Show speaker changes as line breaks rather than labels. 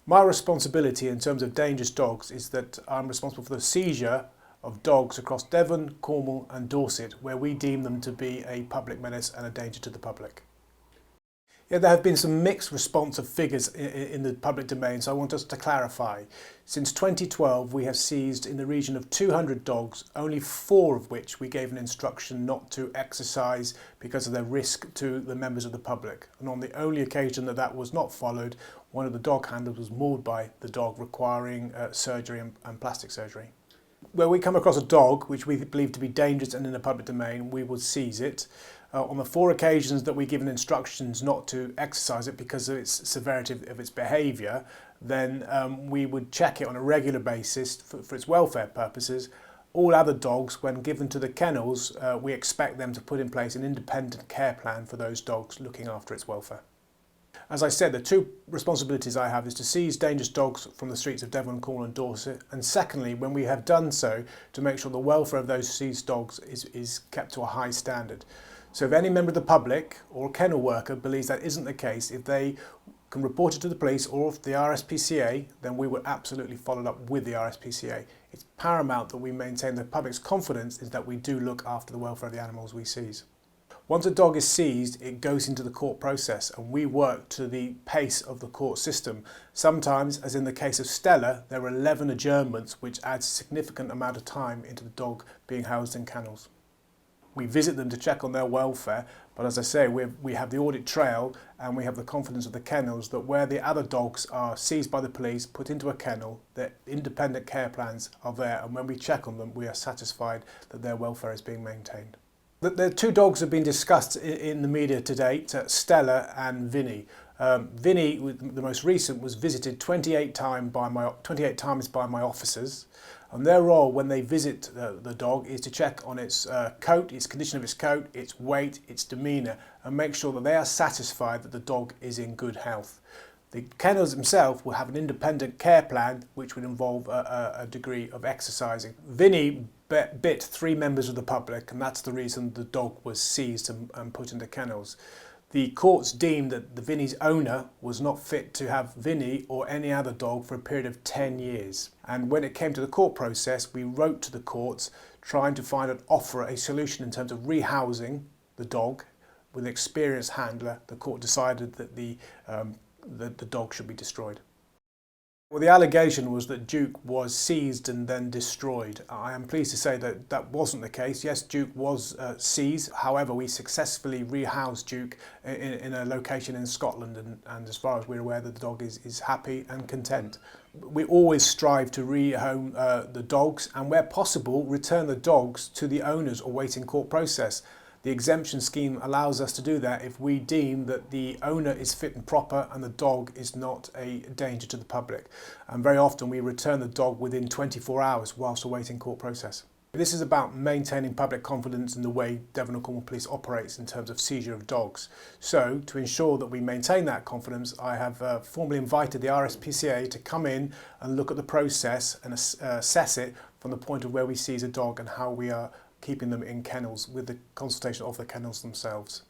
My responsibility in terms of dangerous dogs is that I'm responsible for the seizure of dogs across Devon, Cornwall and Dorset where we deem them to be a public menace and a danger to the public. Yeah, there have been some mixed response of figures in the public domain, so I want us to clarify. Since 2012 we have seized in the region of 200 dogs, only 4 of which we gave an instruction not to exercise because of their risk to the members of the public. And on the only occasion that that was not followed, one of the dog handlers was mauled by the dog, requiring surgery and plastic surgery. Where we come across a dog which we believe to be dangerous and in the public domain, we will seize it. On the 4 occasions that we given instructions not to exercise it because of its severity of its behaviour, then we would check it on a regular basis for its welfare purposes. All other dogs, when given to the kennels, we expect them to put in place an independent care plan for those dogs, looking after its welfare. As I said, the 2 responsibilities I have is to seize dangerous dogs from the streets of Devon, Cornwall and Dorset, and secondly, when we have done so, to make sure the welfare of those seized dogs is kept to a high standard. So if any member of the public or a kennel worker believes that isn't the case, if they can report it to the police or the RSPCA, then we will absolutely follow it up with the RSPCA. It's paramount that we maintain the public's confidence is that we do look after the welfare of the animals we seize. Once a dog is seized, it goes into the court process and we work to the pace of the court system. Sometimes, as in the case of Stella, there are 11 adjournments which adds a significant amount of time into the dog being housed in kennels. We visit them to check on their welfare, but as I say, we have the audit trail and we have the confidence of the kennels that where the other dogs are seized by the police, put into a kennel, their independent care plans are there, and when we check on them, we are satisfied that their welfare is being maintained. The 2 dogs have been discussed in the media to date, Stella and Vinny. Vinny, the most recent, was visited 28 times by my officers, and their role when they visit the dog is to check on its coat, its condition of its coat, its weight, its demeanour, and make sure that they are satisfied that the dog is in good health. The kennels themselves will have an independent care plan which would involve a degree of exercising. Vinny bit 3 members of the public, and that's the reason the dog was seized and put into kennels. The courts deemed that the Vinny's owner was not fit to have Vinny or any other dog for a period of 10 years. And when it came to the court process, we wrote to the courts trying to offer a solution in terms of rehousing the dog with an experienced handler. The court decided that the dog should be destroyed. Well, the allegation was that Duke was seized and then destroyed. I am pleased to say that that wasn't the case. Yes, Duke was seized. However, we successfully rehoused Duke in a location in Scotland, and as far as we're aware, the dog is happy and content. We always strive to rehome the dogs, and where possible, return the dogs to the owners awaiting court process. The exemption scheme allows us to do that if we deem that the owner is fit and proper and the dog is not a danger to the public. And very often we return the dog within 24 hours whilst awaiting court process. This is about maintaining public confidence in the way Devon and Cornwall Police operates in terms of seizure of dogs. So, to ensure that we maintain that confidence, I have formally invited the RSPCA to come in and look at the process and assess it from the point of where we seize a dog and how we are keeping them in kennels with the consultation of the kennels themselves.